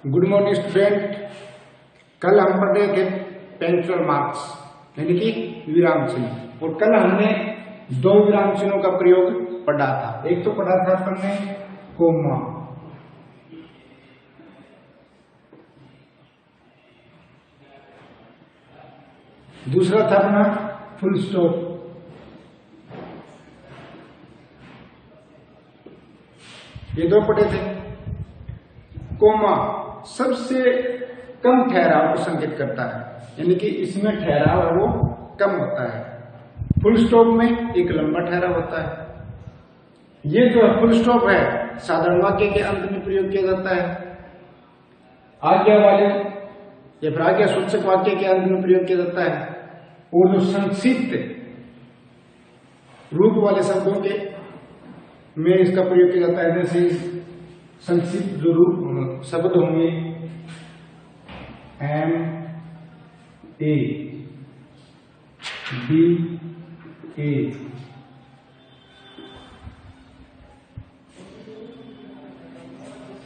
Good morning student. कल हम पढ़ रहे थे पंक्चुअल मार्क्स यानी कि विराम चिन्ह, और कल हमने दो विराम चिन्हों का प्रयोग पढ़ा था। एक तो पढ़ा था हमने कोमा, दूसरा था अपना फुल स्टॉप। ये दो पढ़े थे। कोमा सबसे कम ठहराव को संकेत करता है, यानी कि इसमें ठहराव है वो कम होता है। फुल स्टॉप में एक लंबा ठहराव होता है। ये जो फुल स्टॉप है साधारण वाक्य के अंत में प्रयोग किया जाता है। आज्ञा वाले या फिर आज्ञा सूचक वाक्य के अंत में प्रयोग किया जाता है। और जो संक्षिप्त रूप वाले शब्दों के में इसका प्रयोग किया जाता है, जैसे संक्षिप्त जो रूप शब्द होंगे एम ए बी ए,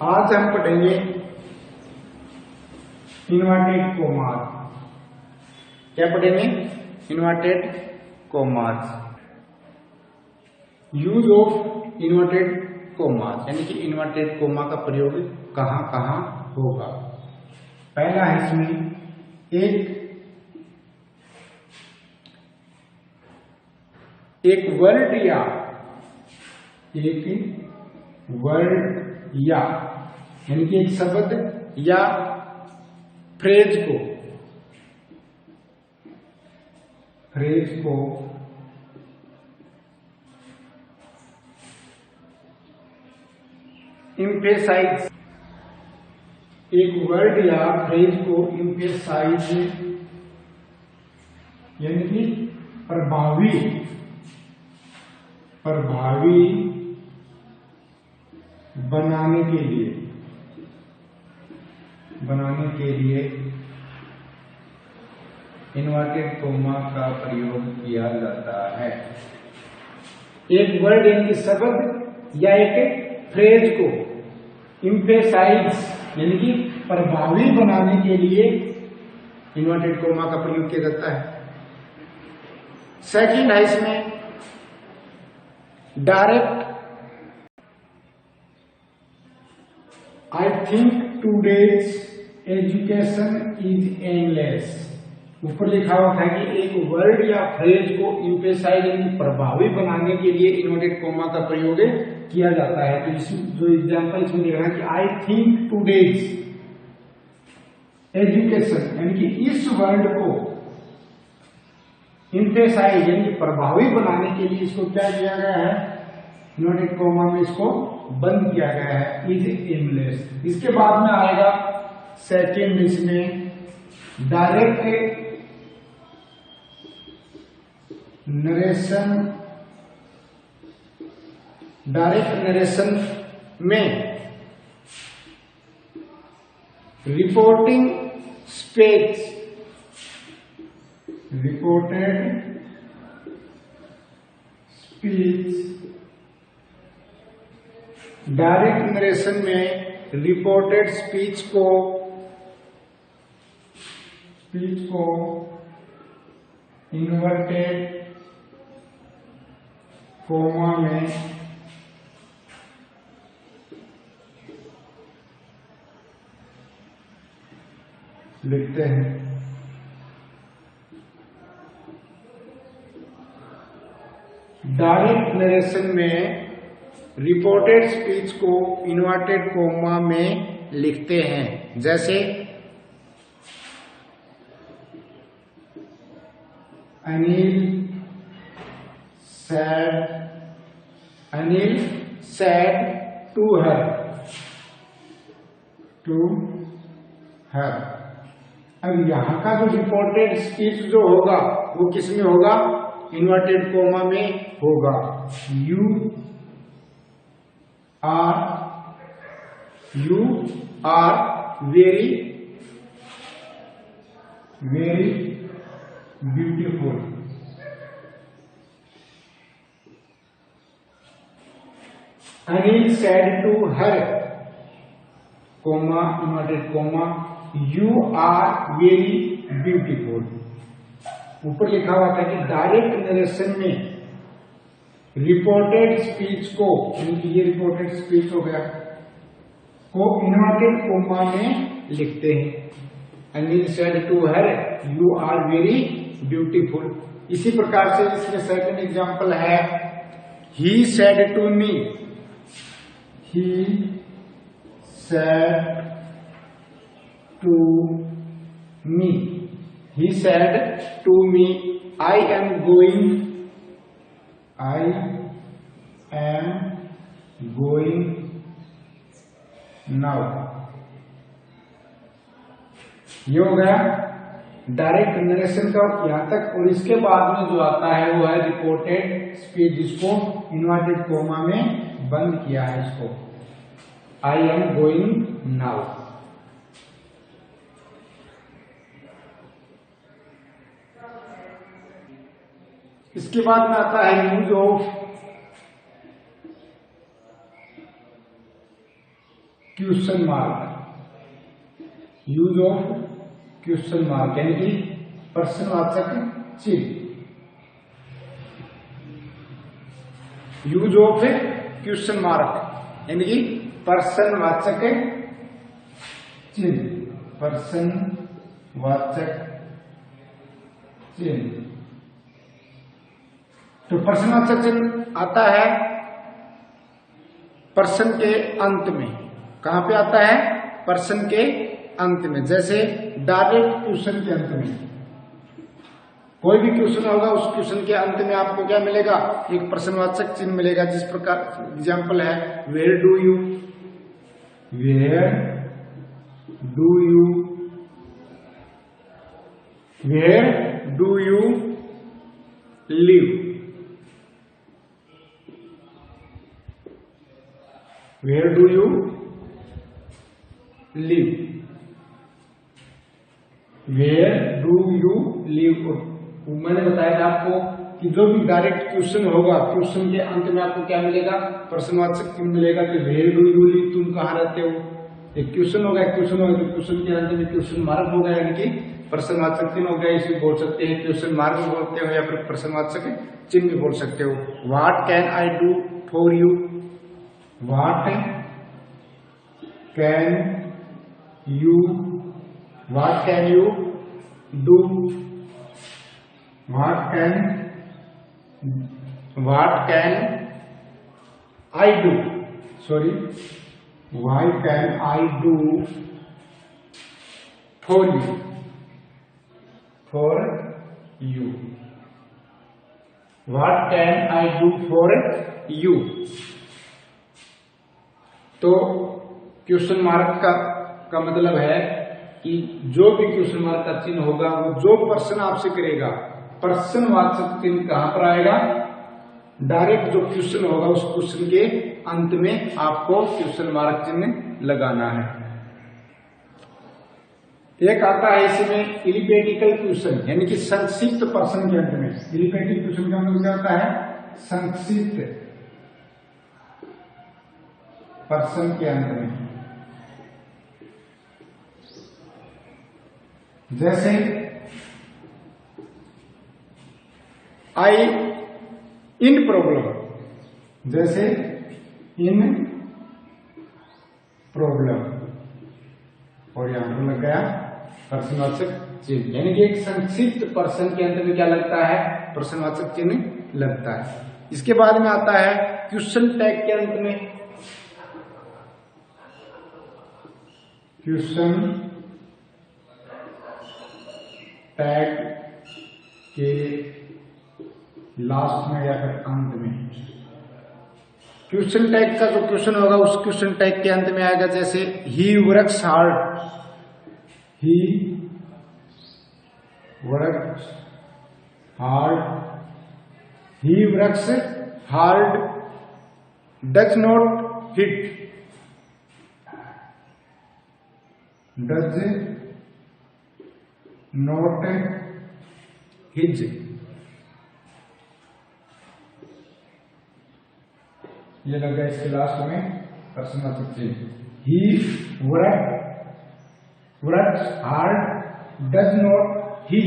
आज हम पढ़ेंगे इन्वर्टेड कोमास। क्या पढ़ेंगे? Inverted commas. Use of inverted commas, यानी कि इन्वर्टेड कोमा का प्रयोग कहां कहां होगा। पहला है इसमें एक वर्ड या यानी कि एक शब्द या फ्रेज को इम्फेसाइज, एक वर्ड या फ्रेज को इम्फेसाइज यानी कि प्रभावी बनाने के लिए इन्वर्टेड कोमा का प्रयोग किया जाता है। एक वर्ड यानी कि शब्द या एक फ्रेज को इम्फेसाइज यानी कि प्रभावी बनाने के लिए इन्वर्टेड कोमा का प्रयोग किया जाता है। सेकंड है इसमें direct. I think today's education is endless. ऊपर लिखा हुआ था कि एक वर्ड या फ्रेज को इम्फेसाइज यानी प्रभावी बनाने के लिए इन्वर्टेड कोमा का प्रयोग किया जाता है। तो जो एग्जाम्पल इसमें लिख रहा है कि आई थिंक टूडेज एजुकेशन यानी कि इस वर्ड को इम्फेसाइज यानी कि प्रभावी बनाने के लिए इसको क्या किया गया है? इन्वर्टेड कोमा में इसको बंद किया गया है, इज एमलेस। इसके बाद में आएगा सेकंड, इसमें डायरेक्ट नरेशन में रिपोर्टेड स्पीच, डायरेक्ट नरेशन में रिपोर्टेड स्पीच को इन्वर्टेड कोमा में लिखते हैं। डायरेक्ट नरेशन में रिपोर्टेड स्पीच को इन्वर्टेड कोमा में लिखते हैं। जैसे अनिल said to her। अब यहां का जो रिपोर्टेड स्पीच जो होगा वो किस में होगा? इन्वर्टेड कोमा में होगा। You are very beautiful. Anil said to her, comma inverted comma, you are very beautiful. ऊपर लिखा हुआ था कि डायरेक्ट नरेशन में रिपोर्टेड स्पीच को, यानी कि ये रिपोर्टेड स्पीच हो गया, को इन्वर्टेड कोमा में लिखते हैं। Anil said to her you are very beautiful. इसी प्रकार से इसमें सेकंड एग्जांपल है, he said to me, he said to me, he said to me, I am going now। ये हो गया डायरेक्ट नरेशन का यहां तक। और इसके बाद में जो आता है वो है रिपोर्टेड स्पीच, जिसको इन्वर्टेड कोमा में बंद किया है इसको, आई एम गोइंग नाउ। इसके बाद में आता है use of question mark. Use of question mark यानी कि प्रश्नवाचक चिन्ह। यूज ऑफ क्वेश्चन मार्क यानी कि प्रश्नवाचक चिन्ह, प्रश्नवाचक चिन्ह। तो प्रश्नवाचक चिन्ह आता है प्रश्न के अंत में। कहां पे आता है? प्रश्न के अंत में। जैसे डायरेक्ट क्वेश्चन के अंत में कोई भी क्वेश्चन होगा, उस क्वेश्चन के अंत में आपको क्या मिलेगा? एक प्रश्नवाचक चिन्ह मिलेगा। जिस प्रकार एग्जाम्पल है, where do you, where do you, where do you live, where do you live, where do you live. मैंने बताया था आपको कि जो भी डायरेक्ट क्वेश्चन होगा, क्वेश्चन के अंत में आपको क्या मिलेगा? प्रश्नवाचक चिन्ह मिलेगा कि वेयर डू यू लिव, तुम कहाँ रहते हो। एक क्वेश्चन होगा, एक क्वेश्चन होगा, तो क्वेश्चन के अंत में क्वेश्चन मार्क होगा, यानी कि प्रश्नवाचक चिन्ह हो गया। इसे बोल सकते हैं क्वेश्चन मार्क बोलते हो या फिर प्रश्नवाचक चिन्ह भी बोल सकते हो। What can I do for you, what can you, what can you do, what can I do, sorry, what can I do for you, for you, what can I do for you. तो question mark का मतलब है कि जो भी question mark का चिन्ह होगा, वो जो प्रश्न आपसे करेगा, प्रश्नवाचक चिन्ह कहां पर आएगा? डायरेक्ट जो क्वेश्चन होगा, उस क्वेश्चन के अंत में आपको क्वेश्चन मार्क चिन्ह लगाना है। एक आता है इसमें इलिपेटिकल क्वेश्चन, यानी कि संक्षिप्त प्रश्न के अंत में। इलिपेटिक क्वेश्चन का मतलब क्या होता है? संक्षिप्त प्रश्न के अंत में। जैसे आई इन प्रॉब्लम, जैसे इन प्रॉब्लम, और यहां पर लग गया प्रश्नवाचक चिन्ह, यानी कि एक संक्षिप्त प्रश्न के अंत में क्या लगता है? प्रश्नवाचक चिन्ह लगता है। इसके बाद में आता है क्वेश्चन टैग के अंत में। क्वेश्चन टैग के लास्ट में या फिर अंत में। क्वेश्चन टैग का जो क्वेश्चन होगा, उस क्वेश्चन टैग के अंत में आएगा। जैसे he works hard, he works hard, he works hard does not hit, does not his. ये लगा इसके लास्ट में प्रश्नवाचक चिन्ह। He works hard, does not ही।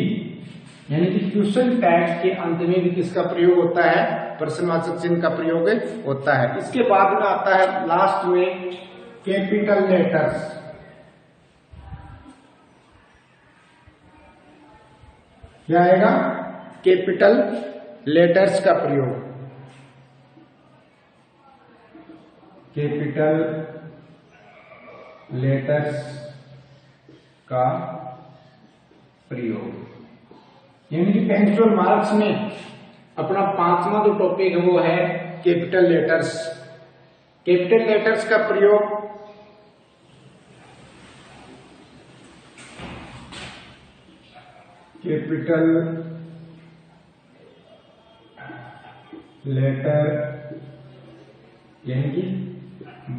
यानी कि क्वेश्चन टैग के अंत में भी किसका प्रयोग होता है? प्रश्नवाचक चिन्ह का प्रयोग होता है। इसके बाद में आता है लास्ट में कैपिटल लेटर्स। क्या आएगा? कैपिटल लेटर्स का प्रयोग। कैपिटल लेटर्स का प्रयोग यानी कि पेंचुअल मार्क्स में अपना 5वां जो टॉपिक है वो है कैपिटल लेटर्स। कैपिटल लेटर्स का प्रयोग कैपिटल लेटर यानी कि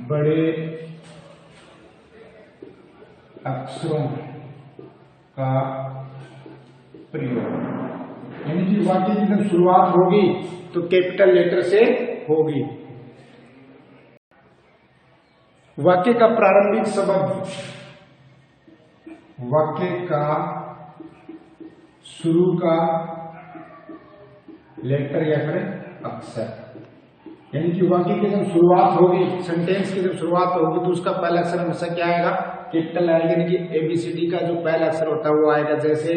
बड़े अक्षरों का प्रयोग। यानी कि वाक्य की जब शुरुआत होगी तो कैपिटल लेटर से होगी। वाक्य का प्रारंभिक शब्द, वाक्य का शुरू का लेटर या फिर अक्षर। यानी कि वाक्य की जब शुरुआत होगी, सेंटेंस की जब शुरुआत होगी तो उसका पहला अक्षर हमेशा क्या आएगा? कैपिटल आएगा। यानी कि ABCD का जो पहला अक्षर होता है वो आएगा, जैसे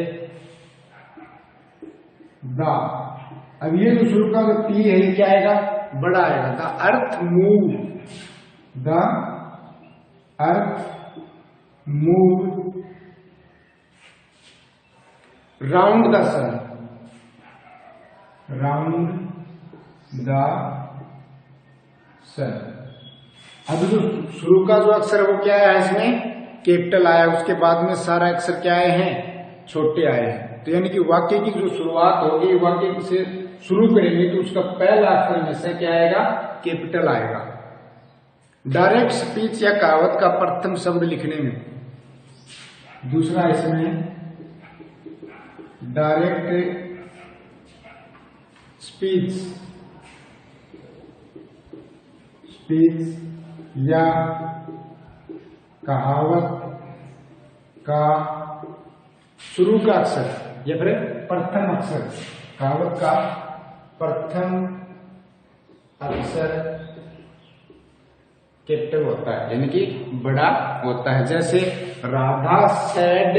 द। अब ये जो शुरू का जो T है ये क्या आएगा? बड़ा आएगा। The earth move, the earth move round the sun, round the sun. अब जो शुरू का जो अक्षर है वो क्या आया है? इसमें कैपिटल आया। उसके बाद में सारा अक्षर क्या आए हैं? छोटे आए हैं। तो यानी कि वाक्य की जो शुरुआत होगी, वाक्य से शुरू करेंगे तो उसका पहला अक्षर में से क्या आएगा? कैपिटल आएगा। डायरेक्ट स्पीच या कहावत का प्रथम शब्द लिखने में, दूसरा इसमें डायरेक्ट स्पीच, या कहावत का शुरू का अक्षर या फिर प्रथम अक्षर, कहावत का प्रथम अक्षर कैपिटल होता है, यानी कि बड़ा होता है। जैसे Radha said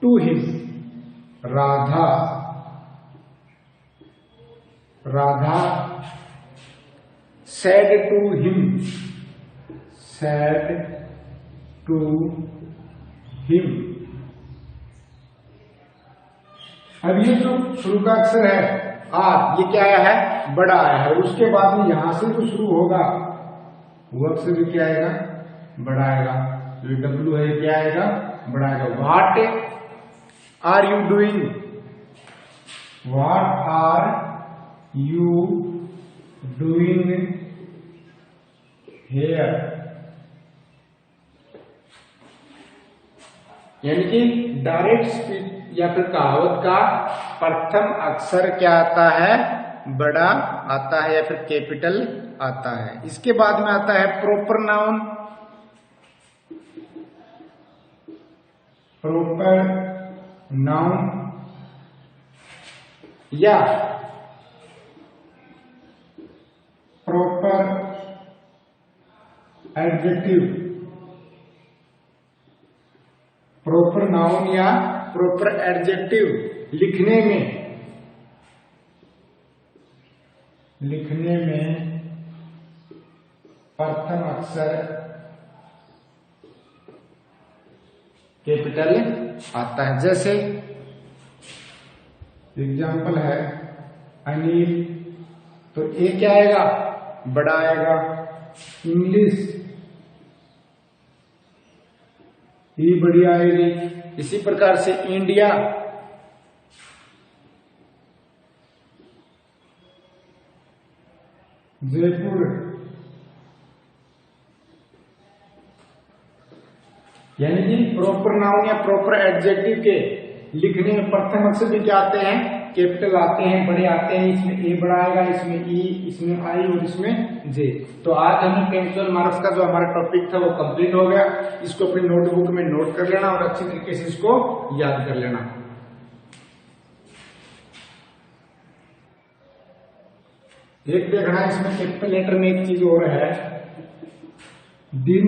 to him, Radha said to him, said to him। अब ये जो शुरू का अक्षर है आर, ये क्या आया है? बड़ा आया है। उसके बाद में यहां से जो शुरू होगा वो अक्षर भी क्या आएगा? बड़ा आएगा। जो डब्ल्यू है क्या आएगा? बड़ा आएगा। What are you doing, what are you doing here. यानी कि डायरेक्ट स्पीच या फिर कहावत का प्रथम अक्षर क्या आता है? बड़ा आता है या फिर कैपिटल आता है। इसके बाद में आता है प्रॉपर नाउन, प्रॉपर नाउन या प्रॉपर एडजेक्टिव। प्रॉपर नाउन या प्रॉपर एडजेक्टिव लिखने में प्रथम अक्षर कैपिटल आता है। जैसे एग्जाम्पल है अनिल, तो ए क्या आएगा? बड़ा आएगा। इंग्लिश, ई बड़ी आएगी। इसी प्रकार से इंडिया, जयपुर। यानी कि प्रॉपर नाउन या प्रॉपर एडजेक्टिव के लिखने में प्रथम अक्षर भी क्या आते हैं? कैपिटल आते हैं, बड़े आते हैं। इसमें ए बड़ा आएगा, इसमें ई, इसमें आई और इसमें जे। तो आज हमें पेंसिल मार्क्स का जो हमारा टॉपिक था वो कंप्लीट हो गया। इसको अपनी नोटबुक में नोट कर लेना और अच्छी तरीके से इसको याद कर लेना। एक देखना इसमें कैपिटल लेटर में एक चीज और है, दिन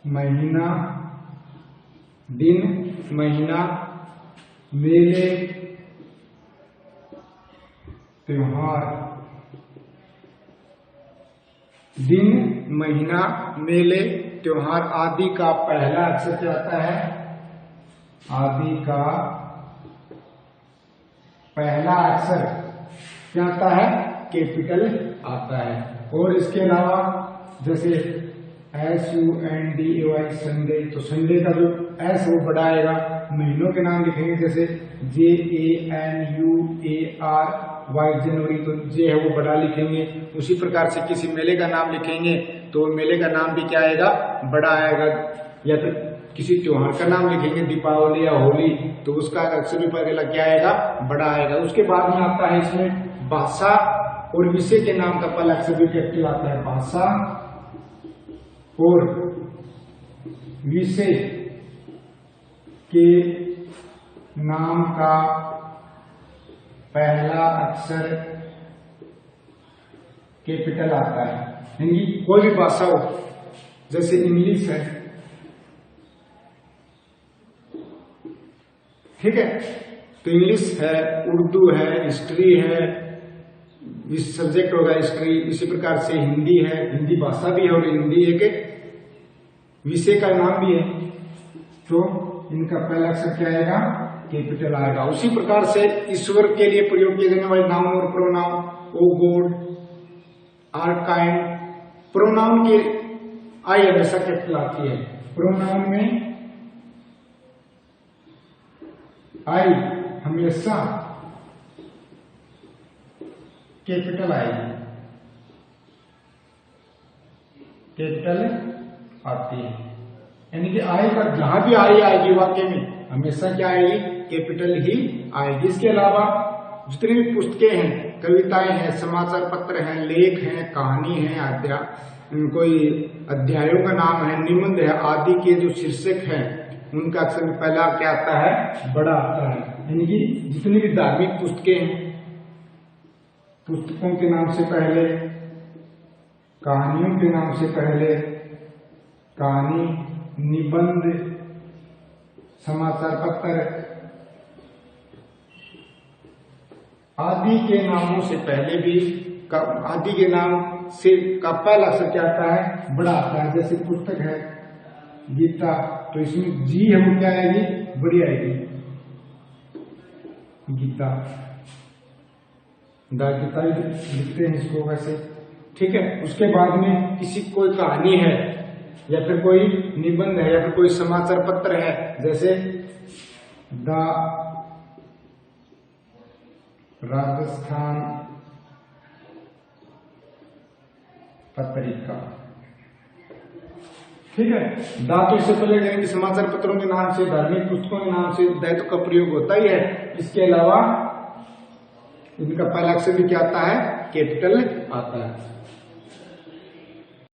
महीना, दिन महीना, मेले त्योहार। दिन महीना मेले त्योहार आदि का पहला अक्षर क्या आता है? आदि का पहला अक्षर क्या आता है? कैपिटल आता है। और इसके अलावा जैसे SUNDAY संडे, तो संडे का जो एस वो बड़ा आएगा। महीनों के नाम लिखेंगे जैसे JANUARY जनवरी, तो जे है वो बड़ा लिखेंगे। उसी प्रकार से किसी मेले का नाम लिखेंगे तो मेले का नाम भी क्या आएगा? बड़ा आएगा। या फिर किसी त्योहार का नाम लिखेंगे दीपावली या होली, तो उसका अक्षर भी पहले क्या आएगा? बड़ा आएगा। उसके बाद में आता है इसमें भाषा और विषय के नाम का पहला अक्षर भी कैपिटल आता है। भाषा और विषय के नाम का पहला अक्षर कैपिटल आता है। यानी कोई भी भाषा हो, जैसे इंग्लिश है, ठीक है, तो इंग्लिश है, उर्दू है, हिस्ट्री है, इस सब्जेक्ट होगा हिस्ट्री। इसी प्रकार से हिंदी है, हिंदी भाषा भी है और हिंदी एक विषय का नाम भी है। तो इनका पहला अक्षर क्या आएगा? कैपिटल आएगा। उसी प्रकार से ईश्वर के लिए प्रयोग किए जाने वाले नाउन और pronoun, oh god, are kind, pronoun के आई हमेशा कैपिटल आती है। प्रोनाउन में आई हमेशा कैपिटल आएगी, कैपिटल आती है। यानी कि आई का जहां भी आई आएगी वाक्य में हमेशा क्या आएगी? कैपिटल ही आएगी। इसके अलावा जितनी भी पुस्तकें हैं, कविताएं हैं, समाचार पत्र हैं, लेख हैं, कहानी है, कोई अध्यायों का नाम है, निबंध है आदि के जो शीर्षक हैं उनका अक्षर में पहला क्या आता है? बड़ा आता है। यानी कि जितनी भी धार्मिक पुस्तकें हैं, पुस्तकों के नाम से पहले, कहानियों के नाम से पहले, कहानी, निबंध, समाचार पत्र आदि के नामों से पहले भी आदि के नाम से का पहला अक्षर क्या आता है? बड़ा आता है। जैसे पुस्तक है गीता, तो इसमें जी है वो क्या आएगी? बड़ी आएगी, गीता। गीता लिखते हैं इसको वैसे, ठीक है। उसके बाद में किसी कोई कहानी है या फिर कोई निबंध है या फिर कोई समाचार पत्र है, जैसे द राजस्थान पत्रिका, ठीक है। दा तो इससे पहले यानी कि समाचार पत्रों के नाम से, धार्मिक पुस्तकों के नाम से दैत्व का प्रयोग होता ही है। इसके अलावा इनका पहला अक्षर भी क्या आता है? कैपिटल आता है।